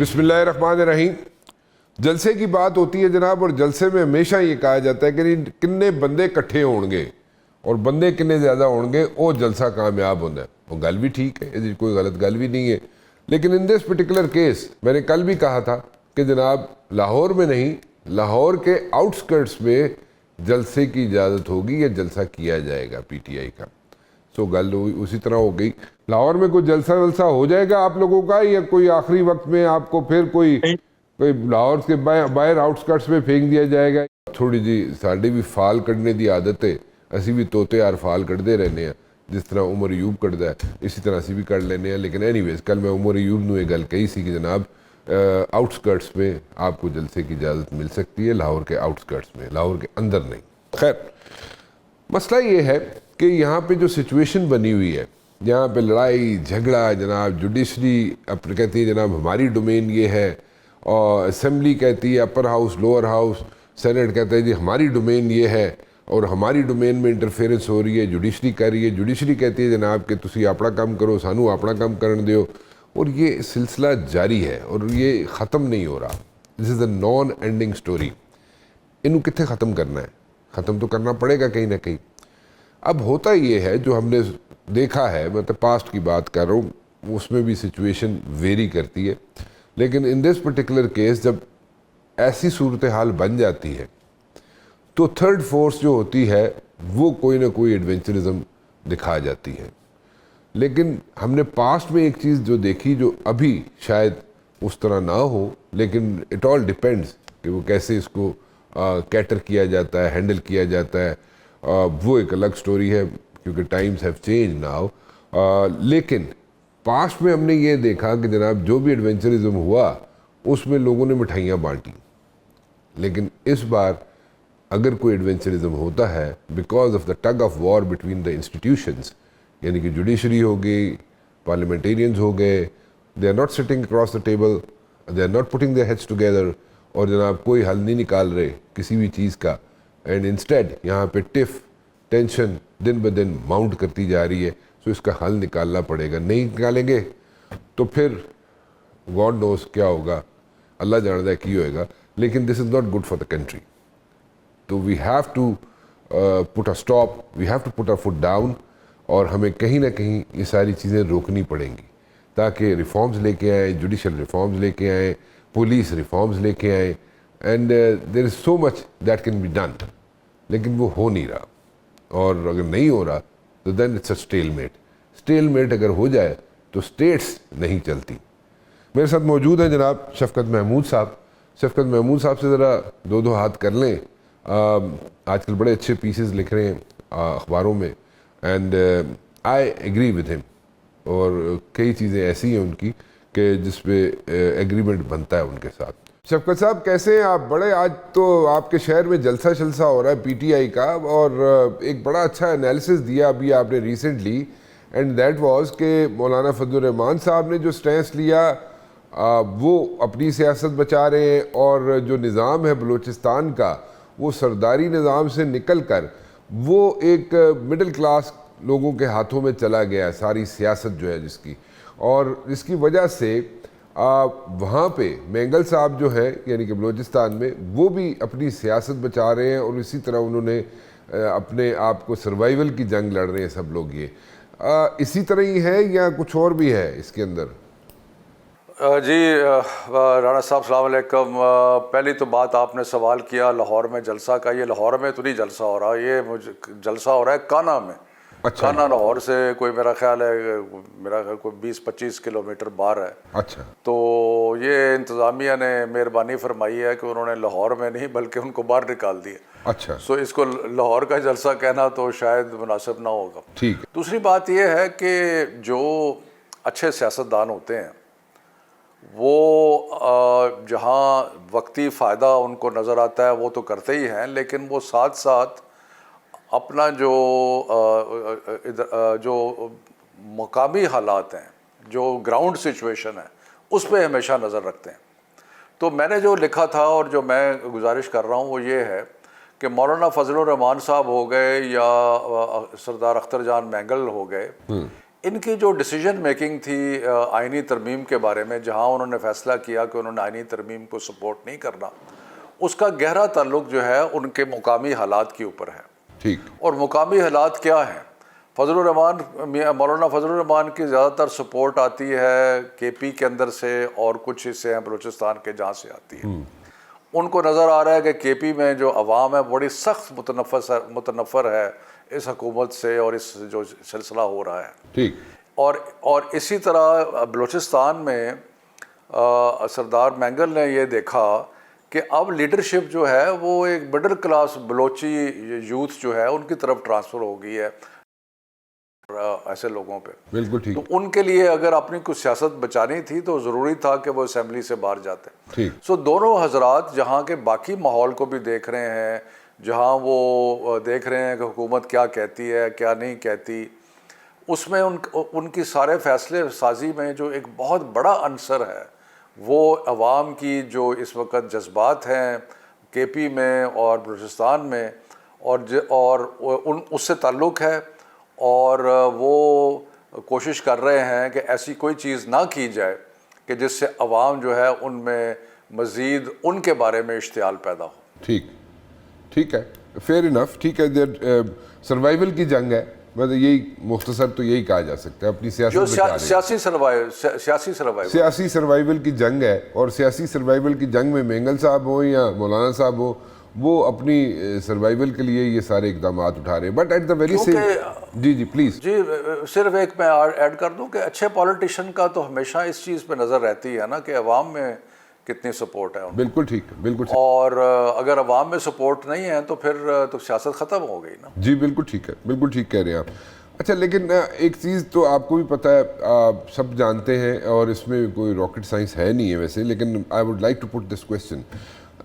بسم اللہ الرحمن الرحیم. جلسے کی بات ہوتی ہے جناب, اور جلسے میں ہمیشہ یہ کہا جاتا ہے کہ کنے بندے کٹھے ہون گے اور بندے کنے زیادہ ہون گے وہ جلسہ کامیاب ہوتا ہے. وہ گل بھی ٹھیک ہے, کوئی غلط گل بھی نہیں ہے, لیکن ان دس پرٹیکولر کیس میں نے کل بھی کہا تھا کہ جناب لاہور میں نہیں, لاہور کے آؤٹ سکرٹس میں جلسے کی اجازت ہوگی یا جلسہ کیا جائے گا پی ٹی آئی کا. سو گل اسی طرح ہو گئی. لاہور میں کوئی جلسہ ولسہ ہو جائے گا آپ لوگوں کا, یا کوئی آخری وقت میں آپ کو پھر کوئی لاہور کے باہر آؤٹ سکرٹس میں پھینک دیا جائے گا؟ تھوڑی جی ساڈی بھی فال کڈنے دی عادت ہے, اسی بھی طوطے یار فال کڈتے رہنے ہیں, جس طرح عمر ایوب کڈدا ہے اسی طرح اسی بھی کڈ لینے ہیں. لیکن اینی ویز کل میں عمر ایوب نو یہ گل کہی سی کہ جناب آؤٹ سکرٹس میں آپ کو جلسے کی اجازت مل سکتی ہے, لاہور کے آؤٹ سکرٹس میں, لاہور کے اندر نہیں. خیر, مسئلہ یہ ہے کہ یہاں پہ جو سچویشن بنی ہوئی ہے, یہاں پہ لڑائی جھگڑا جناب, جوڈیشری کہتی ہے جناب ہماری ڈومین یہ ہے, اور اسمبلی کہتی ہے upper house lower house, senate کہتا ہے جی ہماری ڈومین یہ ہے اور ہماری ڈومین میں انٹرفیئرنس ہو رہی ہے, جوڈیشری کر رہی ہے, جوڈیشری کہتی ہے جناب کہ تسی اپنا کام کرو سانو اپنا کام کرن دیو. اور یہ سلسلہ جاری ہے اور یہ ختم نہیں ہو رہا. دس از اے نان اینڈنگ اسٹوری. انہوں کتنے ختم کرنا ہے؟ ختم تو کرنا پڑے گا کہیں نہ کہیں. اب ہوتا یہ ہے جو ہم نے دیکھا ہے, میں تو پاسٹ کی بات کر رہا ہوں, اس میں بھی سچویشن ویری کرتی ہے, لیکن ان دس پرٹیکولر کیس جب ایسی صورتحال بن جاتی ہے تو تھرڈ فورس جو ہوتی ہے وہ کوئی نہ کوئی ایڈونچرزم دکھا جاتی ہے. لیکن ہم نے پاسٹ میں ایک چیز جو دیکھی جو ابھی شاید اس طرح نہ ہو, لیکن اٹ آل ڈیپینڈس کہ وہ کیسے اس کو کیٹر کیا جاتا ہے, ہینڈل کیا جاتا ہے, وہ ایک الگ سٹوری ہے کیونکہ ٹائمز ہیو چینج ناؤ. لیکن پاسٹ میں ہم نے یہ دیکھا کہ جناب جو بھی ایڈونچرزم ہوا اس میں لوگوں نے مٹھائیاں بانٹی. لیکن اس بار اگر کوئی ایڈونچرزم ہوتا ہے because of the tug of war between the institutions, یعنی کہ جوڈیشری ہو گئی, پارلیمنٹیرینز ہو گئے, they are not sitting across the table, they are not putting their heads together, اور جناب کوئی حل نہیں نکال رہے کسی بھی چیز کا, اینڈ انسٹیڈ یہاں پہ ٹینشن دن بہ دن ماؤنٹ کرتی جا رہی ہے. سو اس کا حل نکالنا پڑے گا. نہیں نکالیں گے تو پھر گاڈ نوز کیا ہوگا, اللہ جانتا ہے کی ہوئے گا, لیکن this is not good for the country. تو we have to put a stop, we have to put a foot down, اور ہمیں کہیں نہ کہیں یہ ساری چیزیں روکنی پڑیں گی تاکہ ریفارمز لے کے آئیں, جوڈیشل ریفارمز لے کے آئیں, پولیس ریفارمز لے کے آئیں, and there is so much that can be done. لیکن وہ ہو نہیں رہا, اور اگر نہیں ہو رہا تو then it's a stalemate. Stalemate اگر ہو جائے تو اسٹیٹس نہیں چلتی. میرے ساتھ موجود ہیں جناب شفقت محمود صاحب. شفقت محمود صاحب سے ذرا دو ہاتھ کر لیں. آج کل بڑے اچھے پیسز لکھ رہے ہیں اخباروں میں, اینڈ آئی ایگری ود ہم, اور کئی چیزیں ایسی ہیں ان کی کہ جس پہ ایگریمنٹ بنتا ہے ان کے ساتھ. شفقت صاحب کیسے ہیں آپ؟ بڑے آج تو آپ کے شہر میں جلسہ ہو رہا ہے پی ٹی آئی کا, اور ایک بڑا اچھا انالیسس دیا ابھی آپ نے ریسنٹلی, اینڈ دیٹ واز کہ مولانا فضل الرحمان صاحب نے جو سٹینس لیا وہ اپنی سیاست بچا رہے ہیں, اور جو نظام ہے بلوچستان کا وہ سرداری نظام سے نکل کر وہ ایک مڈل کلاس لوگوں کے ہاتھوں میں چلا گیا ہے ساری سیاست جو ہے جس کی, اور اس کی وجہ سے وہاں پہ مینگل صاحب جو ہے یعنی کہ بلوچستان میں وہ بھی اپنی سیاست بچا رہے ہیں, اور اسی طرح انہوں نے اپنے آپ کو سروائیول کی جنگ لڑ رہے ہیں سب لوگ. یہ اسی طرح ہی ہے یا کچھ اور بھی ہے اس کے اندر؟ جی رانا صاحب السلام علیکم. پہلی تو بات آپ نے سوال کیا لاہور میں جلسہ کا, یہ لاہور میں تو نہیں جلسہ ہو رہا, یہ جلسہ ہو رہا ہے کانا میں. اچھا. کانا لاہور سے کوئی میرا خیال ہے کوئی 20-25 کلومیٹر باہر ہے. اچھا. تو یہ انتظامیہ نے مہربانی فرمائی ہے کہ انہوں نے لاہور میں نہیں بلکہ ان کو باہر نکال دیا. اچھا. سو اس کو لاہور کا جلسہ کہنا تو شاید مناسب نہ ہوگا. ٹھیک ہے. دوسری بات یہ ہے کہ جو اچھے سیاستدان ہوتے ہیں وہ جہاں وقتی فائدہ ان کو نظر آتا ہے وہ تو کرتے ہی ہیں, لیکن وہ ساتھ ساتھ اپنا جو مقامی حالات ہیں, جو گراؤنڈ سچویشن ہے, اس پہ ہمیشہ نظر رکھتے ہیں. تو میں نے جو لکھا تھا اور جو میں گزارش کر رہا ہوں وہ یہ ہے کہ مولانا فضل الرحمان صاحب ہو گئے یا سردار اختر جان مینگل ہو گئے, ان کی جو ڈیسیجن میکنگ تھی آئینی ترمیم کے بارے میں، جہاں انہوں نے فیصلہ کیا کہ انہوں نے آئینی ترمیم کو سپورٹ نہیں کرنا، اس کا گہرا تعلق جو ہے ان کے مقامی حالات کے اوپر ہے. ٹھیک. اور مقامی حالات کیا ہیں؟ فضل الرحمان، مولانا فضل الرحمان کی زیادہ تر سپورٹ آتی ہے کے پی کے اندر سے، اور کچھ حصے ہیں بلوچستان کے جہاں سے آتی ہے. ان کو نظر آ رہا ہے کہ کے پی میں جو عوام ہے بڑی سخت متنفر ہے اس حکومت سے اور اس جو سلسلہ ہو رہا ہے. ٹھیک. اور اسی طرح بلوچستان میں سردار مینگل نے یہ دیکھا کہ اب لیڈرشپ جو ہے وہ ایک مڈل کلاس بلوچی یوتھ جو ہے ان کی طرف ٹرانسفر ہو گئی ہے ایسے لوگوں پہ. بالکل ٹھیک. تو ان کے لیے اگر اپنی کچھ سیاست بچانی تھی تو ضروری تھا کہ وہ اسمبلی سے باہر جاتے. ٹھیک. سو دونوں حضرات جہاں کے باقی ماحول کو بھی دیکھ رہے ہیں، جہاں وہ دیکھ رہے ہیں کہ حکومت کیا کہتی ہے کیا نہیں کہتی، اس میں ان کی سارے فیصلے سازی میں جو ایک بہت بڑا عنصر ہے وہ عوام کی جو اس وقت جذبات ہیں کے پی میں اور بلوچستان میں، اور اس سے تعلق ہے. اور وہ کوشش کر رہے ہیں کہ ایسی کوئی چیز نہ کی جائے کہ جس سے عوام جو ہے ان میں مزید ان کے بارے میں اشتعال پیدا ہو. ٹھیک. ٹھیک ہے. Fair enough. ٹھیک ہے. سروائیول کی جنگ ہے، مطلب یہی مختصر تو یہی کہا جا سکتا ہے. اپنی جو سیاست سیاسی سروائیول کی جنگ ہے، اور سیاسی سروائیول کی جنگ میں مینگل صاحب ہوں یا مولانا صاحب ہوں، وہ اپنی سروائیول کے لیے یہ سارے اقدامات اٹھا رہے ہیں. But at the very same. جی پلیز. جی صرف ایک میں ایڈ کر دوں کہ اچھے پولیٹیشین کا تو ہمیشہ اس چیز پہ نظر رہتی ہے نا کہ عوام میں کتنی سپورٹ ہے. بالکل ٹھیک. بالکل. اور اگر عوام میں سپورٹ نہیں ہے تو پھر تو سیاست ختم ہو گئی نا. جی بالکل ٹھیک ہے. بالکل ٹھیک کہہ رہے ہیں آپ. اچھا لیکن ایک چیز تو آپ کو بھی پتہ ہے، آپ سب جانتے ہیں، اور اس میں کوئی راکٹ سائنس ہے نہیں ہے ویسے، لیکن I would like to put this question.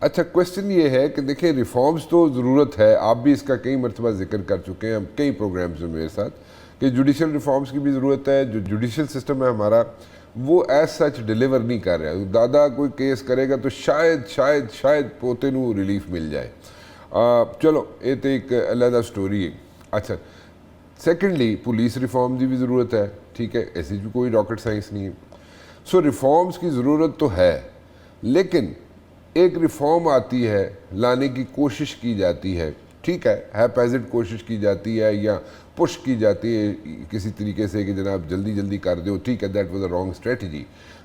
اچھا کویسچن یہ ہے کہ دیکھیں ریفارمز تو ضرورت ہے، آپ بھی اس کا کئی مرتبہ ذکر کر چکے ہیں کئی پروگرامز میں میرے ساتھ، کہ جوڈیشل ریفارمز کی بھی ضرورت ہے. جو جوڈیشل سسٹم ہے ہمارا وہ ایز سچ ڈیلیور نہیں کر رہا ہے. دادا کوئی کیس کرے گا تو شاید پوتے نو ریلیف مل جائے. چلو یہ تو ایک علیحدہ سٹوری ہے. اچھا سیکنڈلی پولیس ریفارم کی بھی ضرورت ہے. ٹھیک ہے، ایسی بھی کوئی راکٹ سائنس نہیں ہے. سو ریفارمز کی ضرورت تو ہے، لیکن ایک ریفارم آتی ہے، لانے کی کوشش کی جاتی ہے، ٹھیک ہے، ہیپیزٹ کوشش کی جاتی ہے یا پش کی جاتی ہے کسی طریقے سے کہ جناب جلدی کر دو. ٹھیک ہے، that was a wrong strategy,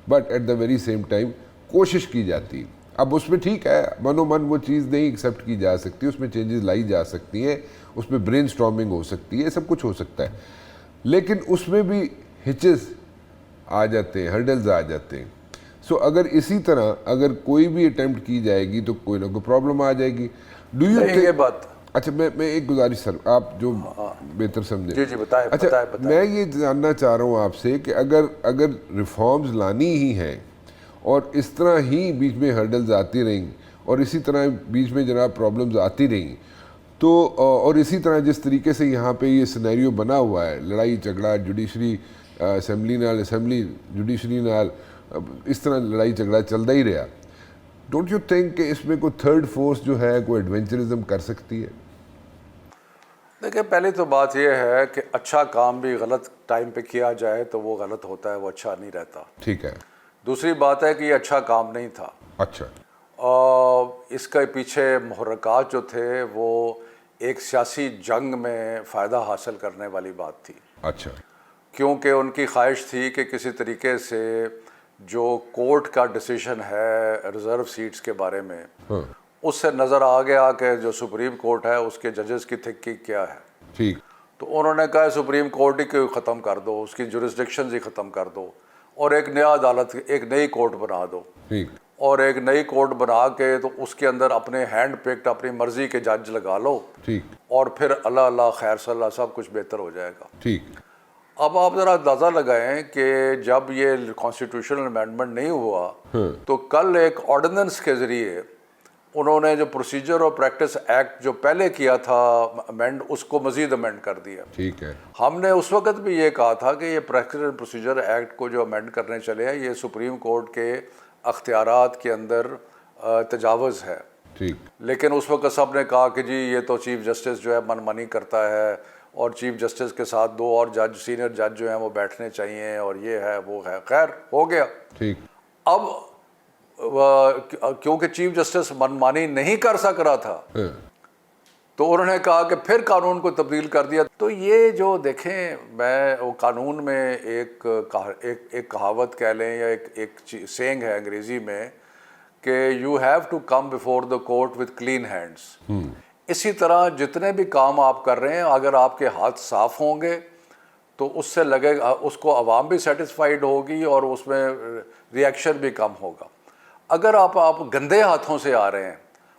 but at the very same time کوشش کی جاتی ہے. اب اس میں ٹھیک ہے من وہ چیز نہیں ایکسیپٹ کی جا سکتی، اس میں چینجز لائی جا سکتی ہیں، اس میں برین سٹارمنگ ہو سکتی ہے، سب کچھ ہو سکتا ہے، لیکن اس میں بھی ہچز آ جاتے ہیں، ہرڈلز آ جاتے ہیں. سو اگر اسی طرح اگر کوئی بھی اٹیمپٹ کی جائے گی تو کوئی نہ کوئی پرابلم آ جائے گی. ڈو یو یہ بات اچھا میں ایک گزارش سر، آپ جو بہتر سمجھیں. جی بتائیں. اچھا میں یہ جاننا چاہ رہا ہوں آپ سے کہ اگر ریفارمز لانی ہی ہیں اور اس طرح ہی بیچ میں ہرڈلز آتی رہیں اور اسی طرح بیچ میں جناب پرابلمز آتی رہیں تو، اور اسی طرح جس طریقے سے یہاں پہ یہ سینیریو بنا ہوا ہے، لڑائی جھگڑا جوڈیشری اسمبلی جوڈیشری نال اس طرح لڑائی جھگڑا چلتا ہی رہا، ڈونٹ یو تھنک کہ اس میں کوئی تھرڈ فورس جو ہے کوئی ایڈونچرزم کر سکتی ہے؟ دیکھیں پہلی تو بات یہ ہے کہ اچھا کام بھی غلط ٹائم پہ کیا جائے تو وہ غلط ہوتا ہے، وہ اچھا نہیں رہتا. ٹھیک ہے. دوسری بات ہے کہ یہ اچھا کام نہیں تھا. اچھا. اس کے پیچھے محرکات جو تھے وہ ایک سیاسی جنگ میں فائدہ حاصل کرنے والی بات تھی. اچھا. کیونکہ ان کی خواہش تھی کہ کسی طریقے سے جو کورٹ کا ڈیسیژن ہے ریزرو سیٹس کے بارے میں، اس سے نظر آ گیا کہ جو سپریم کورٹ ہے اس کے ججز کی تھنکنگ کیا ہے. ٹھیک. تو انہوں نے کہا سپریم کورٹ ہی ختم کر دو، اس کی جورسڈکشنز ہی ختم کر دو اور ایک نیا عدالت، ایک نئی کورٹ بنا دو. ٹھیک. اور ایک نئی کورٹ بنا کے تو اس کے اندر اپنے ہینڈ پکڈ اپنی مرضی کے جج لگا لو. ٹھیک. اور پھر اللہ خیر صلی اللہ سب کچھ بہتر ہو جائے گا. ٹھیک. اب آپ ذرا اندازہ لگائیں کہ جب یہ کانسٹیٹیوشنل امینڈمنٹ نہیں ہوا تو کل ایک آرڈیننس کے ذریعے انہوں نے جو پروسیجر اور پریکٹس ایکٹ جو پہلے کیا تھا امینڈ، اس کو مزید امینڈ کر دیا. ٹھیک ہے. ہم نے اس وقت بھی یہ کہا تھا کہ یہ پریکٹس اینڈ پروسیجر ایکٹ کو جو امینڈ کرنے چلے ہیں یہ سپریم کورٹ کے اختیارات کے اندر تجاوز ہے. ٹھیک. لیکن اس وقت سب نے کہا کہ جی یہ تو چیف جسٹس جو ہے من مانی کرتا ہے اور چیف جسٹس کے ساتھ 2 اور جج سینئر جج جو ہیں وہ بیٹھنے چاہیے اور یہ ہے وہ ہے. خیر ہو گیا. ٹھیک. اب کیونکہ چیف جسٹس منمانی نہیں کر سک رہا تھا تو انہوں نے کہا کہ پھر قانون کو تبدیل کر دیا. تو یہ جو دیکھیں میں وہ قانون میں ایک کہاوت کہہ لیں یا ایک سینگ ہے انگریزی میں کہ you have to come before the court with clean hands. اسی طرح جتنے بھی کام آپ کر رہے ہیں اگر آپ کے ہاتھ صاف ہوں گے تو اس سے لگے گا اس کو عوام بھی سیٹسفائیڈ ہوگی اور اس میں ری ایکشن بھی کم ہوگا. اگر آپ گندے ہاتھوں سے آ رہے ہیں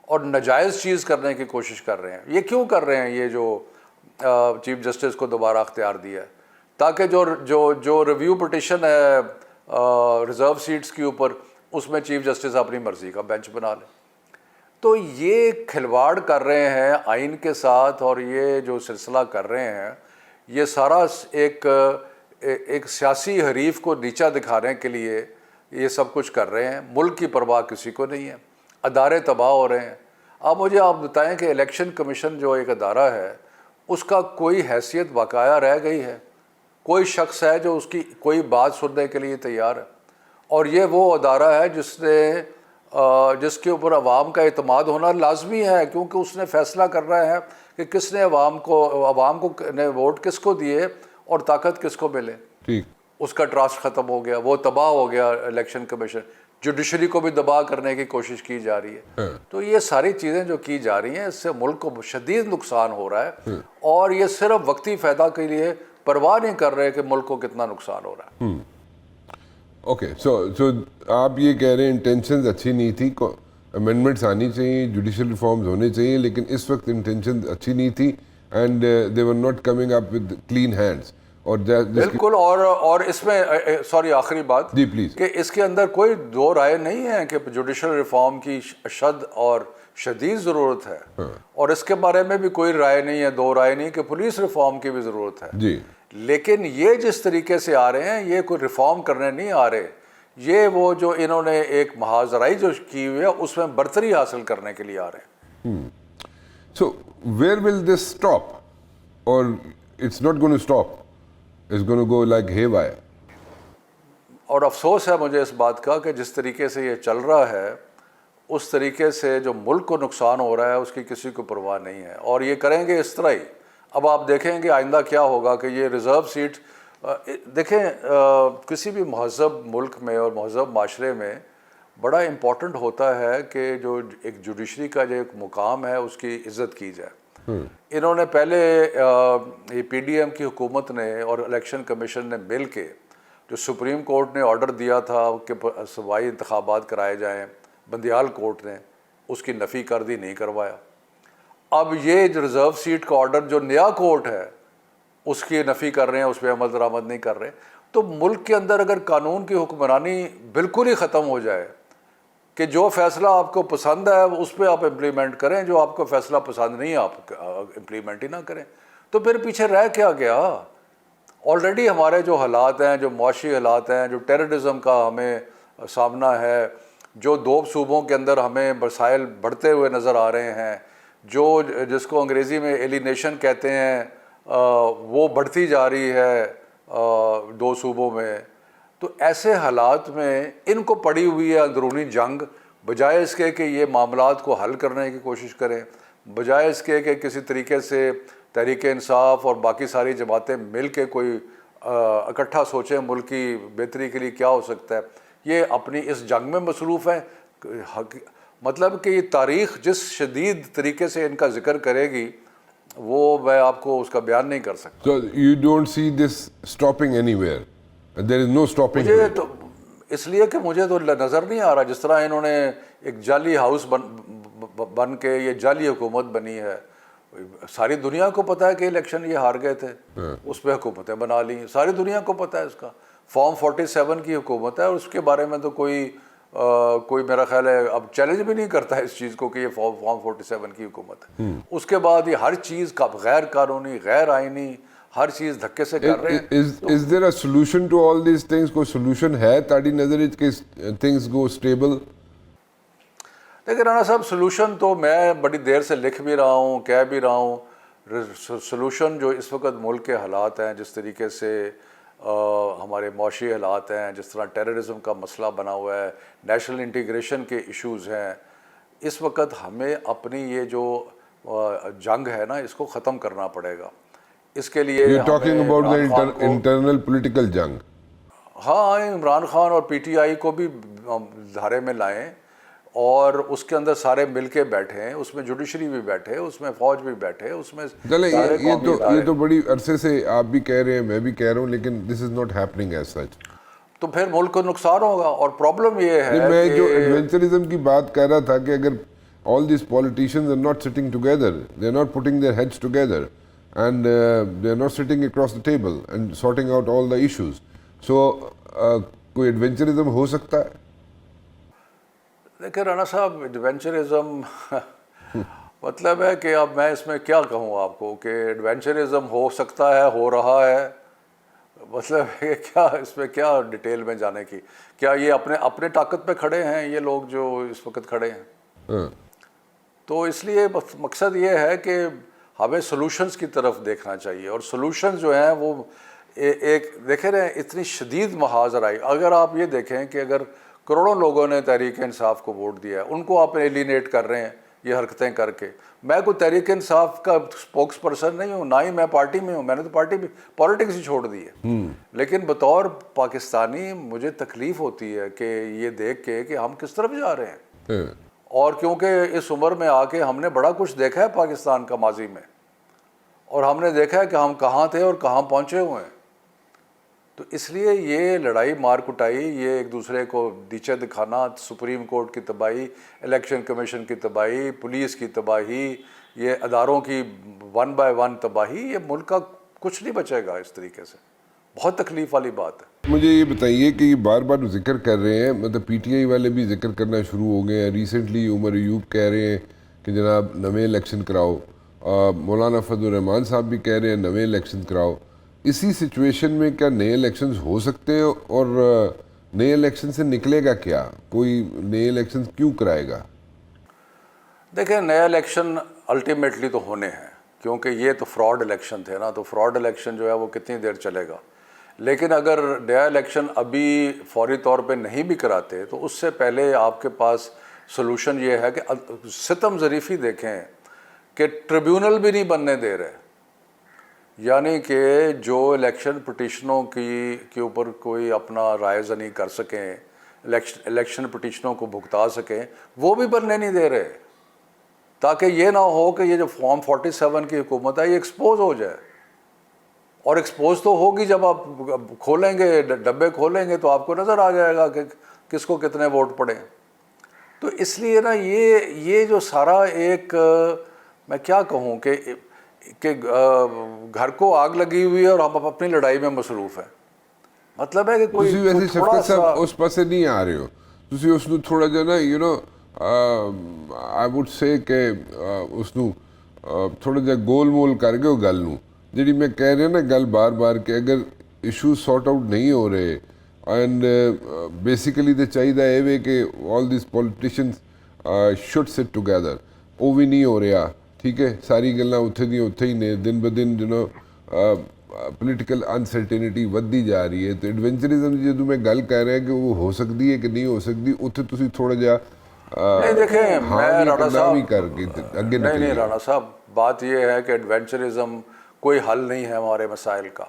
اور ناجائز چیز کرنے کی کوشش کر رہے ہیں, یہ کیوں کر رہے ہیں یہ جو چیف جسٹس کو دوبارہ اختیار دیا ہے تاکہ جو ریویو پٹیشن ہے ریزرو سیٹس کے اوپر اس میں چیف جسٹس اپنی مرضی کا بینچ بنا لے. تو یہ کھلواڑ کر رہے ہیں آئین کے ساتھ اور یہ جو سلسلہ کر رہے ہیں یہ سارا ایک سیاسی حریف کو نیچا دکھانے کے لیے یہ سب کچھ کر رہے ہیں. ملک کی پرواہ کسی کو نہیں ہے, ادارے تباہ ہو رہے ہیں. مجھے آپ بتائیں کہ الیکشن کمیشن جو ایک ادارہ ہے اس کا کوئی حیثیت بقایا رہ گئی ہے؟ کوئی شخص ہے جو اس کی کوئی بات سننے کے لیے تیار ہے؟ اور یہ وہ ادارہ ہے جس کے اوپر عوام کا اعتماد ہونا لازمی ہے کیونکہ اس نے فیصلہ کر رہا ہے کہ کس نے عوام کو نے ووٹ کس کو دیے اور طاقت کس کو ملے. ٹھیک. اس کا ٹرسٹ ختم ہو گیا, وہ تباہ ہو گیا الیکشن کمیشن. جوڈیشری کو بھی دبا کرنے کی کوشش کی جا رہی ہے. تو یہ ساری چیزیں جو کی جا رہی ہیں اس سے ملک کو شدید نقصان ہو رہا ہے اور یہ صرف وقتی فائدہ کے لیے پرواہ نہیں کر رہے کہ ملک کو کتنا نقصان ہو رہا ہے. اوکے, سو آپ یہ کہہ رہے ہیں انٹینشنز اچھی نہیں تھی, امینڈمنٹس آنی چاہیے, جوڈیشل ریفارمز ہونے چاہیے, لیکن اس وقت انٹینشنز اچھی نہیں تھی and they were not coming up with clean hands. اور بالکل. اور اس میں سوری آخری بات جی پلیز, کہ اس کے اندر کوئی دو رائے نہیں ہے کہ جوڈیشل ریفارم کی اشد اور شدید ضرورت ہے, اور اس کے بارے میں بھی کوئی رائے نہیں ہے, دو رائے نہیں کہ پولیس ریفارم کی بھی ضرورت ہے. جی. لیکن یہ جس طریقے سے آ رہے ہیں یہ کوئی ریفارم کرنے نہیں آ رہے, یہ وہ جو انہوں نے ایک محاذرائی جو کی ہوئی ہے اس میں برتری حاصل کرنے کے لیے آ رہے ہیں. So where will this stop, اور it's not going to stop, it's going to go like haywire. اور افسوس ہے مجھے اس بات کا کہ جس طریقے سے یہ چل رہا ہے اس طریقے سے جو ملک کو نقصان ہو رہا ہے اس کی کسی کو پرواہ نہیں ہے, اور یہ کریں گے اس طرح ہی. اب آپ دیکھیں گے آئندہ کیا ہوگا کہ یہ ریزرو سیٹ دیکھیں کسی بھی مہذب ملک میں اور مہذب معاشرے میں بڑا امپورٹنٹ ہوتا ہے کہ جو ایک جوڈیشری کا جو ایک مقام ہے اس کی عزت کی جائے. انہوں نے پہلے یہ پی ڈی ایم کی حکومت نے اور الیکشن کمیشن نے مل کے جو سپریم کورٹ نے آرڈر دیا تھا کہ صوبائی انتخابات کرائے جائیں, بندیال کورٹ نے اس کی نفی کر دی, نہیں کروایا. اب یہ جو ریزرو سیٹ کا آرڈر جو نیا کورٹ ہے اس کی نفی کر رہے ہیں, اس پہ عمل درآمد نہیں کر رہے. تو ملک کے اندر اگر قانون کی حکمرانی بالکل ہی ختم ہو جائے کہ جو فیصلہ آپ کو پسند ہے اس پہ آپ امپلیمنٹ کریں, جو آپ کو فیصلہ پسند نہیں آپ امپلیمنٹ ہی نہ کریں, تو پھر پیچھے رہ کیا گیا؟ آلریڈی ہمارے جو حالات ہیں, جو معاشی حالات ہیں, جو ٹیررزم کا ہمیں سامنا ہے, جو 2 صوبوں کے اندر ہمیں مسائل بڑھتے ہوئے نظر آ رہے ہیں, جو جس کو انگریزی میں ایلینیشن کہتے ہیں وہ بڑھتی جا رہی ہے 2 صوبوں میں. تو ایسے حالات میں ان کو پڑی ہوئی ہے اندرونی جنگ, بجائے اس کے کہ یہ معاملات کو حل کرنے کی کوشش کریں, بجائے اس کے کہ کسی طریقے سے تحریک انصاف اور باقی ساری جماعتیں مل کے کوئی اکٹھا سوچیں ملک کی بہتری کے لیے کیا ہو سکتا ہے, یہ اپنی اس جنگ میں مصروف ہیں. مطلب کہ یہ تاریخ جس شدید طریقے سے ان کا ذکر کرے گی وہ میں آپ کو اس کا بیان نہیں کر سکتا. So you don't see this stopping anywhere. There is no stopping. مجھے تو اس لیے کہ مجھے تو نظر نہیں آ رہا جس طرح انہوں نے ایک جعلی ہاؤس بن کے یہ جعلی حکومت بنی ہے. ساری دنیا کو پتہ ہے کہ الیکشن یہ ہار گئے تھے, اس پہ حکومتیں بنا لی, ساری دنیا کو پتہ ہے اس کا. فارم 47 کی حکومت ہے اور اس کے بارے میں تو کوئی میرا خیال ہے اب چیلنج بھی نہیں کرتا ہے اس چیز کو کہ یہ فارم 47 کی حکومت ہے. اس کے بعد یہ ہر چیز کا غیر قانونی, غیر آئینی, ہر چیز دھکے سے کر رہے ہیں. Is there a solution to all these things? کوئی solution ہے تاڑی نظر کہ things go stable? دیکھیں رانا صاحب, سلوشن تو میں بڑی دیر سے لکھ بھی رہا ہوں, کہہ بھی رہا ہوں. سلوشن جو اس وقت ملک کے حالات ہیں، جس طریقے سے ہمارے معاشی حالات ہیں، جس طرح ٹیررزم کا مسئلہ بنا ہوا ہے، نیشنل انٹیگریشن کے ایشوز ہیں، اس وقت ہمیں اپنی یہ جو جنگ ہے نا اس کو ختم کرنا پڑے گا. اس کے لیے You're talking ہمیں about عمران خان the کو internal political jung. ہاں عمران خان اور پی ٹی آئی کو بھی دھارے میں لائیں اور اس کے اندر سارے مل کے بیٹھے ہیں، اس میں جوڈیشری بھی بیٹھے، اس میں فوج بھی بیٹھے، اس میں چلیں سارے قومی یہ تو بڑی عرصے سے آپ بھی کہہ رہے ہیں، میں بھی کہہ رہا ہوں، لیکن this is not happening as such. تو پھر ملک کو نقصان ہوگا. اور پرابلم یہ ہے میں جو کہ ایڈونچرزم کی بات کر رہا تھا کہ اگر all these politicians are not sitting together, they are not putting their heads together, and they are not sitting across the table and sorting out all the issues. So کوئی ایڈونچرزم ہو سکتا ہے؟ دیکھیں رانا صاحب، ایڈونچرزم مطلب ہے کہ اب میں اس میں کیا کہوں آپ کو کہ ایڈونچرزم ہو سکتا ہے، ہو رہا ہے، مطلب ہے کیا اس میں کیا ڈیٹیل میں جانے کی. کیا یہ اپنے طاقت پہ کھڑے ہیں یہ لوگ جو اس وقت کھڑے ہیں؟ تو اس لیے مقصد یہ ہے کہ ہمیں سلوشنز کی طرف دیکھنا چاہیے. اور سلوشنز جو ہیں وہ ایک دیکھیں نا اتنی شدید محاذ آئی. اگر آپ یہ دیکھیں کہ اگر کروڑوں لوگوں نے تحریک انصاف کو ووٹ دیا ہے، ان کو آپ ایلینیٹ کر رہے ہیں یہ حرکتیں کر کے. میں کوئی تحریک انصاف کا اسپوکس پرسن نہیں ہوں، نہ ہی میں پارٹی میں ہوں، میں نے تو پالیٹکس ہی چھوڑ دی ہے. لیکن بطور پاکستانی مجھے تکلیف ہوتی ہے کہ یہ دیکھ کے کہ ہم کس طرف جا رہے ہیں. اور کیونکہ اس عمر میں آ کے ہم نے بڑا کچھ دیکھا ہے پاکستان کا ماضی میں، اور ہم نے دیکھا ہے کہ ہم کہاں تھے اور کہاں پہنچے ہوئے ہیں. تو اس لیے یہ لڑائی مار کٹائی، یہ ایک دوسرے کو نیچے دکھانا، سپریم کورٹ کی تباہی، الیکشن کمیشن کی تباہی، پولیس کی تباہی، یہ اداروں کی 1 by 1 تباہی، یہ ملک کا کچھ نہیں بچے گا اس طریقے سے. بہت تکلیف والی بات ہے. مجھے یہ بتائیے کہ یہ بار بار ذکر کر رہے ہیں، مطلب پی ٹی آئی والے بھی ذکر کرنا شروع ہو گئے ہیں. ریسنٹلی عمر ایوب کہہ رہے ہیں کہ جناب نویں الیکشن کراؤ، مولانا فضل الرحمان صاحب بھی کہہ رہے ہیں نویں الیکشن کراؤ. اسی سچویشن میں کیا نئے الیکشنز ہو سکتے ہیں؟ اور نئے الیکشن سے نکلے گا کیا؟ کوئی نئے الیکشن کیوں کرائے گا؟ دیکھیں نئے الیکشن الٹیمیٹلی تو ہونے ہیں، کیونکہ یہ تو فراڈ الیکشن تھے نا. تو فراڈ الیکشن جو ہے وہ کتنی دیر چلے گا. لیکن اگر نیا الیکشن ابھی فوری طور پہ نہیں بھی کراتے تو اس سے پہلے آپ کے پاس سلوشن یہ ہے کہ ستم ظریفی دیکھیں کہ ٹریبیونل بھی نہیں بننے دے رہے. یعنی کہ جو الیکشن پٹیشنوں کے اوپر کوئی اپنا رائے زنی کر سکیں، الیکشن پٹیشنوں کو بھگتا سکیں، وہ بھی بننے نہیں دے رہے، تاکہ یہ نہ ہو کہ یہ جو فارم 47 کی حکومت ہے یہ ایکسپوز ہو جائے. اور ایکسپوز تو ہوگی جب آپ کھولیں گے، ڈبے کھولیں گے تو آپ کو نظر آ جائے گا کہ کس کو کتنے ووٹ پڑے. تو اس لیے نا یہ جو سارا ایک میں کیا کہوں کہ گھر کو آگ لگی ہوئی ہے اور آپ اپنی لڑائی میں مصروف ہیں. مطلب ہے کہ کوئی ویسے تھوڑا شفقت سا صاحب اس پاسے نہیں آ رہے ہو، تسی اس نو تھوڑا جا نا you know I would say کہ اس نو تھوڑا جا گول مول کر گئے ہو گل نو. جیڑی میں کہہ رہا نا گل بار بار کہ اگر ایشو سارٹ آؤٹ نہیں ہو رہے اینڈ بیسیکلی تو چاہیے یہ کہ all these politicians should sit together, وہ بھی نہیں ہو رہا. ٹھیک ہے، ساری گلاں اتھے دی اتھے ہی نے، دن بدن جو نا پولیٹیکل انسرٹینٹی ودی جا رہی ہے. تو ایڈونچرزم جدوں میں گل کہہ رہا ہے کہ وہ ہو سکتی ہے کہ نہیں ہو سکتی، اتھے تسی تھوڑا جا نہیں دیکھیں میں رانا صاحب نہیں رانا صاحب بات یہ ہے کہ ایڈونچرزم کوئی حل نہیں ہے ہمارے مسائل کا.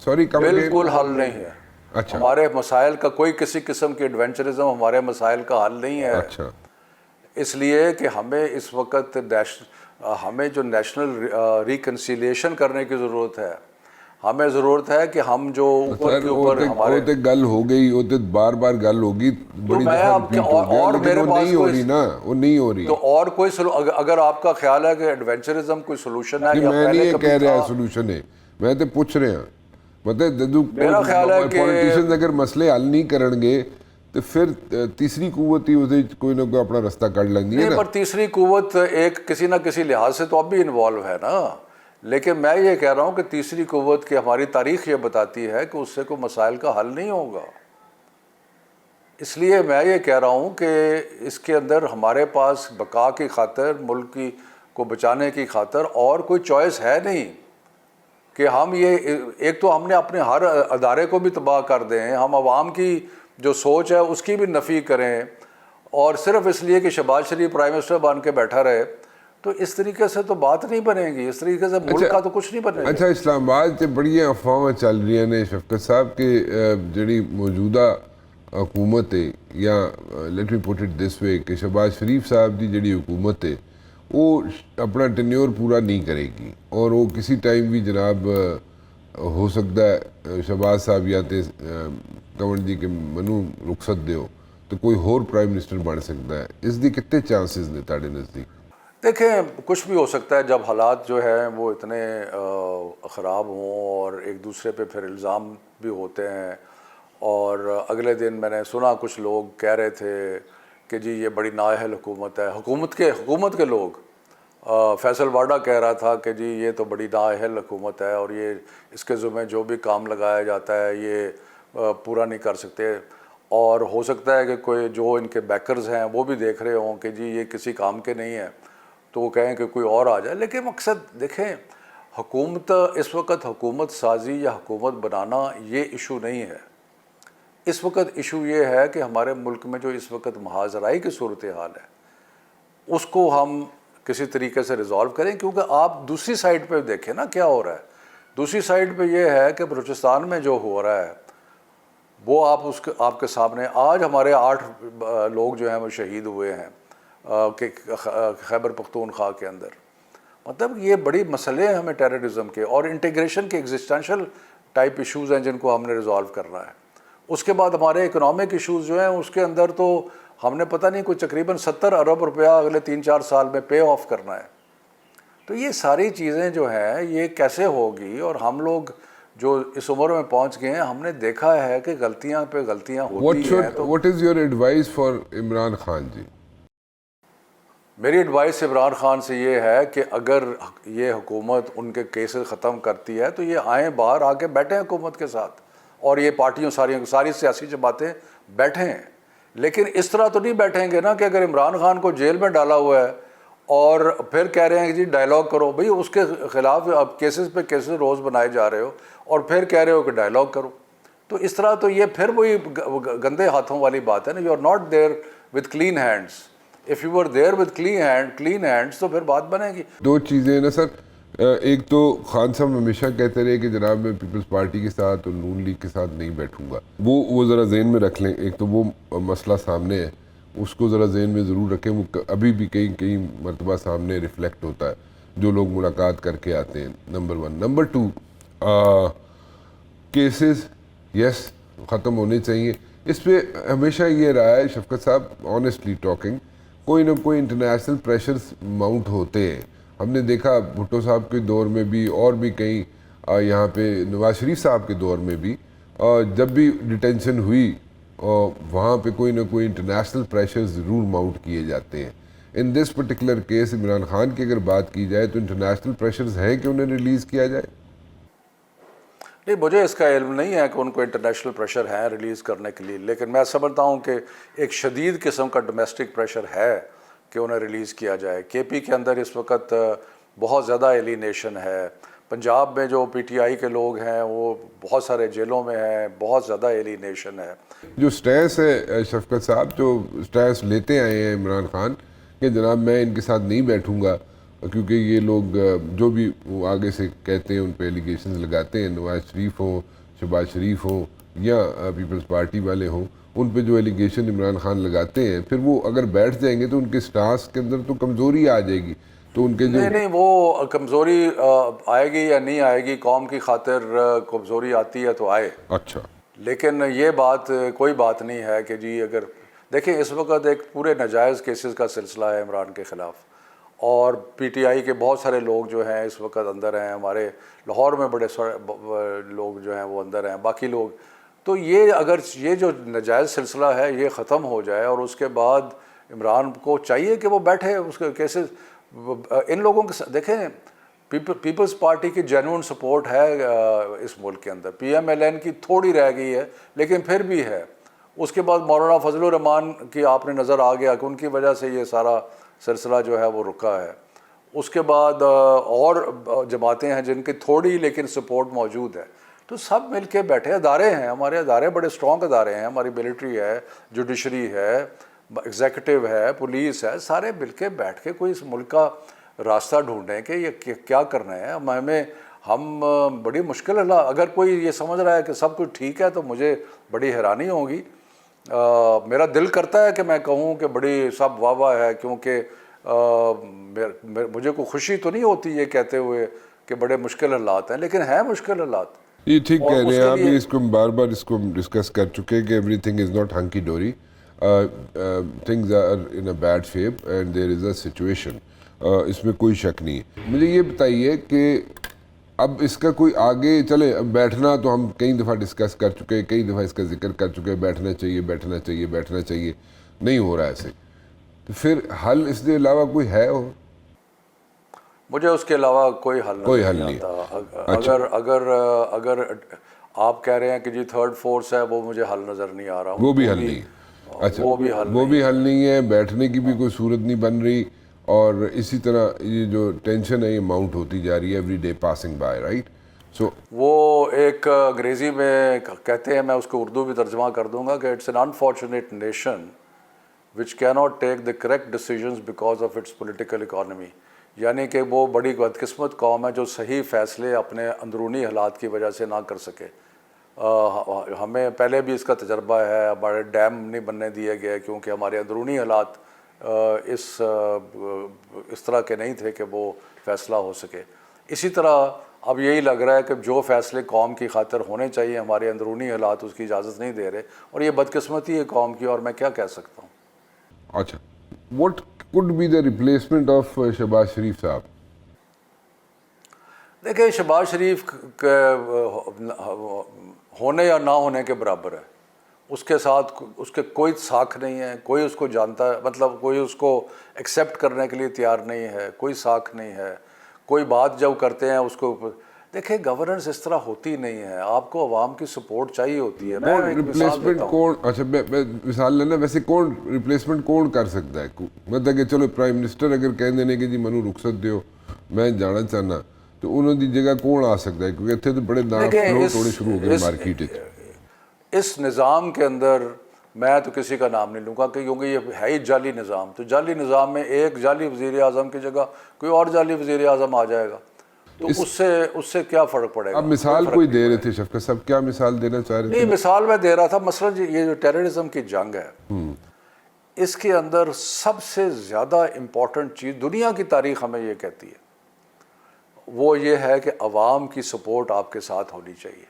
سوری بالکل حل نہیں ہے. اچھا ہمارے مسائل کا کوئی کسی قسم کی ایڈونچرزم ہمارے مسائل کا حل نہیں ہے. اچھا اس لیے کہ ہمیں اس وقت ہمیں جو نیشنل ریکنسیلیشن کرنے کی ضرورت ہے. ہمیں ضرورت ہے کہ ہم جو اوپر کے اوپر ہمارے وہ گل ہو گئی، وہ تو بار بار گل ہوگی، بڑی دفعہ ریپیٹ ہو گیا، لیکن وہ نہیں ہو رہی نا، وہ نہیں ہو رہی. تو اور کوئی اگر آپ کا خیال ہے کہ ایڈونچرزم کوئی سلوشن ہے، میں نہیں یہ کہہ رہا سلوشن ہے، میں تو پوچھ رہا ہوں. مطلب میرا خیال ہے کہ پولیٹیشنز اگر مسئلے حل نہیں کرن گے تو پھر تیسری قوت ہی اسے کوئی نہ کوئی اپنا رستہ کٹ لگتی ہے نا. پر تیسری قوت ایک کسی نہ کسی لحاظ سے تو اب بھی انوالو ہے نا. لیکن میں یہ کہہ رہا ہوں کہ تیسری قوت کی ہماری تاریخ یہ بتاتی ہے کہ اس سے کوئی مسائل کا حل نہیں ہوگا. اس لیے میں یہ کہہ رہا ہوں کہ اس کے اندر ہمارے پاس بقا کی خاطر، ملک کی کو بچانے کی خاطر اور کوئی چوائس ہے نہیں کہ ہم یہ ایک تو ہم نے اپنے ہر ادارے کو بھی تباہ کر دیں, ہم عوام کی جو سوچ ہے اس کی بھی نفی کریں, اور صرف اس لیے کہ شہباز شریف پرائم منسٹر بن کے بیٹھا رہے, تو اس طریقے سے تو بات نہیں بنے گی, اس طریقے سے ملک کا تو کچھ نہیں بنے گا. اچھا, اسلام آباد سے بڑی افواہیں چل رہی ہیں شفقت صاحب کہ جڑی موجودہ حکومت ہے, یا let me put it this وے کہ شہباز شریف صاحب دی جڑی حکومت ہے وہ اپنا ٹینیور پورا نہیں کرے گی, اور وہ کسی ٹائم بھی جناب ہو سکتا ہے شہباز صاحب یا تے کنور جی کے منو رخصت دیو تو کوئی اور پرائم منسٹر بن سکتا ہے. اس دی کتنے چانسز نے تاڑے نزدیک؟ دیکھیں, کچھ بھی ہو سکتا ہے جب حالات جو ہیں وہ اتنے خراب ہوں اور ایک دوسرے پہ پھر الزام بھی ہوتے ہیں. اور اگلے دن میں نے سنا کچھ لوگ کہہ رہے تھے کہ جی یہ بڑی نااہل حکومت ہے, حکومت کے لوگ, فیصل واڈا کہہ رہا تھا کہ جی یہ تو بڑی نااہل حکومت ہے اور یہ اس کے ذمہ جو بھی کام لگایا جاتا ہے یہ پورا نہیں کر سکتے. اور ہو سکتا ہے کہ کوئی جو ان کے بیکرز ہیں وہ بھی دیکھ رہے ہوں کہ جی یہ کسی کام کے نہیں ہیں تو وہ کہیں کہ کوئی اور آ جائے. لیکن مقصد دیکھیں, حکومت اس وقت حکومت سازی یا حکومت بنانا یہ ایشو نہیں ہے. اس وقت ایشو یہ ہے کہ ہمارے ملک میں جو اس وقت محاذرائی کی صورتحال ہے اس کو ہم کسی طریقے سے ریزالو کریں, کیونکہ آپ دوسری سائڈ پہ دیکھیں نا کیا ہو رہا ہے. دوسری سائڈ پہ یہ ہے کہ بلوچستان میں جو ہو رہا ہے وہ آپ کے سامنے, آج ہمارے 8 لوگ جو ہیں وہ شہید ہوئے ہیں کہ خیبر پختونخوا کے اندر. مطلب یہ بڑی مسئلے ہیں ہمیں ٹیررزم کے اور انٹیگریشن کے ایگزسٹینشل ٹائپ ایشوز ہیں جن کو ہم نے ریزالو کرنا ہے. اس کے بعد ہمارے اکنامک ایشوز جو ہیں اس کے اندر تو ہم نے پتہ نہیں کوئی تقریباً 70 ارب روپیہ اگلے 3-4 سال میں پے آف کرنا ہے. تو یہ ساری چیزیں جو ہیں یہ کیسے ہوگی, اور ہم لوگ جو اس عمر میں پہنچ گئے ہیں ہم نے دیکھا ہے کہ غلطیاں پہ غلطیاں ہوتی ہیں. تو What is your advice for Imran Khan جی؟ میری ایڈوائس عمران خان سے یہ ہے کہ اگر یہ حکومت ان کے کیسز ختم کرتی ہے تو یہ آئیں باہر آ کے بیٹھیں حکومت کے ساتھ, اور یہ پارٹیوں ساری سیاسی جماعتیں بیٹھیں. لیکن اس طرح تو نہیں بیٹھیں گے نا کہ اگر عمران خان کو جیل میں ڈالا ہوا ہے اور پھر کہہ رہے ہیں کہ جی ڈائلاگ کرو. بھئی اس کے خلاف اب کیسز پہ کیسز روز بنائے جا رہے ہو اور پھر کہہ رہے ہو کہ ڈائلاگ کرو. تو اس طرح تو یہ پھر وہی گندے ہاتھوں والی بات ہے نا. You are not there with clean hands. If you are there with clean hands تو پھر بات بنے گی. 2 چیزیں نا سر, ایک تو خان صاحب ہمیشہ کہتے رہے کہ جناب میں پیپلز پارٹی کے ساتھ اور نون لیگ کے ساتھ نہیں بیٹھوں گا. وہ ذرا ذہن میں رکھ لیں. ایک تو وہ مسئلہ سامنے ہے, اس کو ذرا ذہن میں ضرور رکھیں. وہ ابھی بھی کئی مرتبہ سامنے ریفلیکٹ ہوتا ہے جو لوگ ملاقات کر کے آتے ہیں. نمبر 1. نمبر 2, کیسز یس ختم ہونے چاہیے. اس پہ ہمیشہ یہ رہا ہے شفقت صاحب, آنیسٹلی ٹاکنگ, کوئی نہ کوئی انٹرنیشنل پریشرز ماؤنٹ ہوتے ہیں. ہم نے دیکھا بھٹو صاحب کے دور میں بھی, اور بھی کئی یہاں پہ نواز شریف صاحب کے دور میں بھی, جب بھی ڈیٹینشن ہوئی وہاں پہ کوئی نہ کوئی انٹرنیشنل پریشر ضرور ماؤنٹ کیے جاتے ہیں. In this particular case Imran Khan کی اگر بات کی جائے تو انٹرنیشنل پریشرز ہیں کہ انہیں ریلیز کیا جائے؟ نہیں, مجھے اس کا علم نہیں ہے کہ ان کو انٹرنیشنل پریشر ہیں ریلیز کرنے کے لیے, لیکن میں سمجھتا ہوں کہ ایک شدید قسم کا ڈومیسٹک پریشر ہے کہ انہیں ریلیز کیا جائے. کے پی کے اندر اس وقت بہت زیادہ ایلینیشن ہے. پنجاب میں جو پی ٹی آئی کے لوگ ہیں وہ بہت سارے جیلوں میں ہیں, بہت زیادہ ایلینیشن ہے. جو سٹیس ہے شفقت صاحب, جو سٹیس لیتے آئے ہیں عمران خان کہ جناب میں ان کے ساتھ نہیں بیٹھوں گا کیونکہ یہ لوگ جو بھی وہ آگے سے کہتے ہیں ان پہ ایلیگیشنز لگاتے ہیں, نواز شریف ہوں, شہباز شریف ہوں یا پیپلز پارٹی والے ہوں, ان پہ جو ایلیگیشن عمران خان لگاتے ہیں پھر وہ اگر بیٹھ جائیں گے تو ان کے سٹاس کے اندر تو کمزوری آ جائے گی. تو ان کے جو نہیں, وہ کمزوری آئے گی یا نہیں آئے گی, قوم کی خاطر کمزوری آتی ہے تو آئے. اچھا, لیکن یہ بات کوئی بات نہیں ہے کہ جی اگر دیکھیں اس وقت ایک پورے ناجائز کیسز کا سلسلہ ہے عمران کے خلاف, اور پی ٹی آئی کے بہت سارے لوگ جو ہیں اس وقت اندر ہیں. ہمارے لاہور میں بڑے لوگ جو ہیں وہ اندر ہیں, باقی لوگ. تو یہ اگر یہ جو ناجائز سلسلہ ہے یہ ختم ہو جائے اور اس کے بعد عمران کو چاہیے کہ وہ بیٹھے اس کے کیسز ان لوگوں کے دیکھیں پیپلز پارٹی کی جینوئن سپورٹ ہے اس ملک کے اندر. پی ایم ایل این کی تھوڑی رہ گئی ہے لیکن پھر بھی ہے. اس کے بعد مولانا فضل الرحمان کی آپ نے نظر آ گیا کہ ان کی وجہ سے یہ سارا سلسلہ جو ہے وہ رکا ہے. اس کے بعد اور جماعتیں ہیں جن کی تھوڑی لیکن سپورٹ موجود ہے، تو سب مل کے بیٹھے، ادارے ہیں ہمارے، ادارے بڑے اسٹرانگ ادارے ہیں، ہماری ملٹری ہے، جوڈیشری ہے، ایگزیکٹو ہے، پولیس ہے، سارے مل کے بیٹھ کے کوئی اس ملک کا راستہ ڈھونڈیں کہ یہ کیا کرنا ہے ہم بڑی مشکل ہے۔ اگر کوئی یہ سمجھ رہا ہے کہ سب کچھ ٹھیک ہے تو مجھے بڑی حیرانی ہوگی۔ میرا دل کرتا ہے کہ میں کہوں کہ بڑی سب واہ واہ ہے، کیونکہ مجھے کوئی خوشی تو نہیں ہوتی یہ کہتے ہوئے کہ بڑے مشکل حالات ہیں، لیکن ہیں مشکل حالات۔ یہ ٹھیک کہہ رہے ہیں آپ، یہ اس کو بار بار اس کو ڈسکس کر چکے کہ everything is not hunky dory, things are in a bad shape and there is a situation, اس میں کوئی شک نہیں ہے۔ مجھے یہ بتائیے کہ اب اس کا کوئی آگے چلے، اب بیٹھنا تو ہم کئی دفعہ ڈسکس کر چکے، کئی دفعہ اس کا ذکر کر چکے، بیٹھنا چاہیے بیٹھنا چاہیے بیٹھنا چاہیے، نہیں ہو رہا ایسے، تو پھر حل اس کے علاوہ کوئی ہے؟ ہو مجھے اس کے علاوہ کوئی حل نہیں آتا۔ اگر آپ کہہ رہے ہیں کہ جی تھرڈ فورس ہے، وہ مجھے حل نظر نہیں آ رہا، وہ بھی حل نہیں ہے۔ اچھا، وہ بھی حل نہیں ہے، بیٹھنے کی بھی کوئی صورت نہیں بن رہی، اور اسی طرح یہ جو ٹینشن ہے یہ ماؤنٹ ہوتی جا رہی ہے every day passing by, right? So وہ ایک انگریزی میں کہتے ہیں، میں اس کو اردو بھی ترجمہ کر دوں گا کہ it's an unfortunate nation which کی not take the correct decisions because of its political economy, یعنی کہ وہ بڑی بدقسمت قوم ہے جو صحیح فیصلے اپنے اندرونی حالات کی وجہ سے نہ کر سکے۔ ہمیں پہلے بھی اس کا تجربہ ہے، ہمارے ڈیم نہیں بننے دیے گئے کیونکہ ہمارے اندرونی حالات اس طرح کے نہیں تھے کہ وہ فیصلہ ہو سکے۔ اسی طرح اب یہی لگ رہا ہے کہ جو فیصلے قوم کی خاطر ہونے چاہیے، ہمارے اندرونی حالات اس کی اجازت نہیں دے رہے، اور یہ بدقسمتی ہے قوم کی، اور میں کیا کہہ سکتا ہوں۔ اچھا، what could be the replacement of Shahbaz شریف صاحب؟ دیکھیں، شہباز شریف ہونے یا نہ ہونے کے برابر ہے، اس کے ساتھ اس کے کوئی ساکھ نہیں ہے، کوئی اس کو جانتا ہے، مطلب کوئی اس کو ایکسیپٹ کرنے کے لیے تیار نہیں ہے، کوئی ساکھ نہیں ہے، کوئی بات جب کرتے ہیں اس کو دیکھیں گورننس اس طرح ہوتی نہیں ہے، آپ کو عوام کی سپورٹ چاہیے ہوتی ہے۔ میں ایک مثال دیتا ہوں، کون، اچھا مثال لینا، ویسے کون ریپلیسمنٹ کون کر سکتا ہے؟ مطلب کہ چلو پرائم منسٹر اگر کہہ دینے کہ جی منو رخصت دیو میں جانا چاہنا، تو انہوں دی جگہ کون آ سکتا ہے؟ کیونکہ اتنے تو بڑے نام فلوٹ ہونے شروع ہو گئے مارکیٹ۔ اس نظام کے اندر میں تو کسی کا نام نہیں لوں گا کیونکہ یہ ہے ہی جعلی نظام، تو جعلی نظام میں ایک جعلی وزیر اعظم کی جگہ کوئی اور جعلی وزیر اعظم آ جائے گا، تو اس سے کیا فرق پڑے گا؟ اب مثال کوئی دے رہے تھے شفقت صاحب، کیا مثال دینا چاہ رہے تھے؟ نہیں، مثال میں دے رہا تھا، مثلا یہ جو ٹیررزم کی جنگ ہے، اس کے اندر سب سے زیادہ امپورٹنٹ چیز دنیا کی تاریخ ہمیں یہ کہتی ہے، وہ یہ ہے کہ عوام کی سپورٹ آپ کے ساتھ ہونی چاہیے۔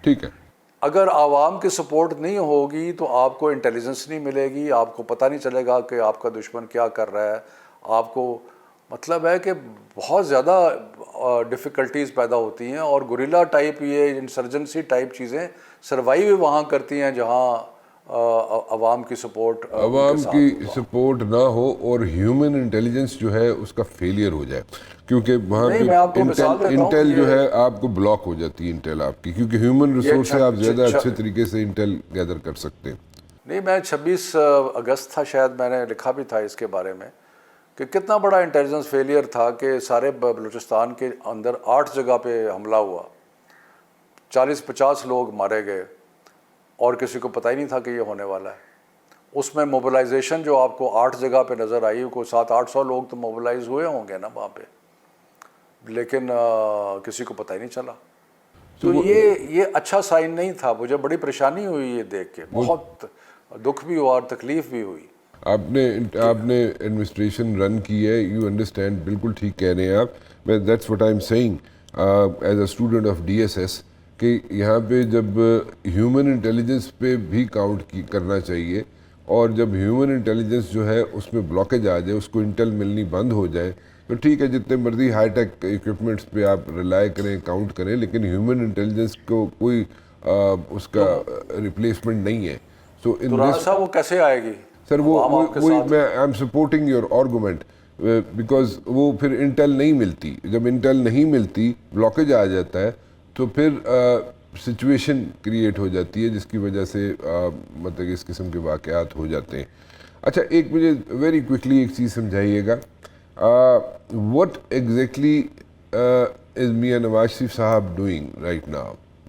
ٹھیک ہے، اگر عوام کی سپورٹ نہیں ہوگی تو آپ کو انٹیلیجنس نہیں ملے گی، آپ کو پتہ نہیں چلے گا کہ آپ کا دشمن کیا کر رہا ہے، آپ کو مطلب ہے کہ بہت زیادہ ڈیفیکلٹیز پیدا ہوتی ہیں، اور گوریلا ٹائپ یہ انسرجنسی ٹائپ چیزیں سروائیو وہاں کرتی ہیں جہاں عوام کی سپورٹ سپورٹ نہ ہو اور ہیومن انٹیلیجنس جو ہے اس کا فیلئر ہو جائے، کیونکہ وہاں پہ انٹیل جو ہے آپ کو بلاک ہو جاتی ہے، انٹیل آپ کی، کیونکہ ہیومن ریسورس سے آپ زیادہ اچھے طریقے سے انٹیل گیدر کر سکتے ہیں۔ نہیں، میں 26 اگست تھا شاید، میں نے لکھا بھی تھا اس کے بارے میں کہ کتنا بڑا انٹیلیجنس فیلئر تھا کہ سارے بلوچستان کے اندر 8 جگہ پہ حملہ ہوا، 40-50 لوگ مارے گئے، اور کسی کو پتہ ہی نہیں تھا کہ یہ ہونے والا ہے۔ اس میں موبلائزیشن جو آپ کو 8 جگہ پہ نظر آئی، کوئی 700-800 لوگ تو موبلائز ہوئے ہوں گے نا وہاں پہ، لیکن کسی کو پتہ ہی نہیں چلا۔ تو یہ اچھا سائن نہیں تھا، مجھے بڑی پریشانی ہوئی یہ دیکھ کے، بہت دکھ بھی ہوا اور تکلیف بھی ہوئی۔ آپ نے ایڈمنسٹریشن رن کی ہے، یو انڈرسٹینڈ، بالکل ٹھیک کہہ رہے ہیں آپ۔ That's what I am seeing as a student of D S S, کہ یہاں پہ جب ہیومن انٹیلیجنس پہ بھی کاؤنٹ کرنا چاہیے، اور جب ہیومن انٹیلیجنس جو ہے اس میں بلاکیج آ جائے، اس کو انٹیل ملنی بند ہو جائے، تو ٹھیک ہے جتنے مرضی ہائی ٹیک ایکوپمنٹس پہ آپ ریلائی کریں، کاؤنٹ کریں، لیکن ہیومن انٹیلیجنس کو کوئی اس کا ریپلیسمنٹ نہیں ہے۔ سو ان دس صاحب وہ کیسے آئے گی؟ سر وہی میں I am supporting your argument, because وہ پھر انٹیل نہیں ملتی، جب انٹیل نہیں ملتی، بلاکیج آ جاتا ہے، تو پھر سچویشن کریٹ ہو جاتی ہے جس کی وجہ سے مطلب اس قسم کے واقعات ہو جاتے ہیں۔ اچھا، ایک مجھے ویری کوئکلی ایک چیز سمجھائیے گا what exactly is Mian Nawaz Sharif Sahab doing right now?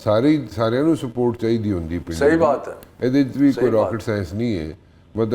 ਸਾਰਿਆਂ ਨੂੰ ਸਪੋਰਟ ਚਾਹੀਦੀ ਹੁੰਦੀ ਪਿੰਡ। ਸਹੀ ਬਾਤ ਹੈ, ਇਹਦੇ ਵਿੱਚ ਵੀ ਕੋਈ ਰਾਕਟ ਸਾਇੰਸ ਨਹੀਂ ਹੈ, but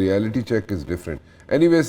reality check is different. Anyways,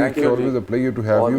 It's always a pleasure to have you.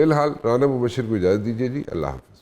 فی الحال رانا مبشر کو اجازت دیجیے جی، اللہ حافظ۔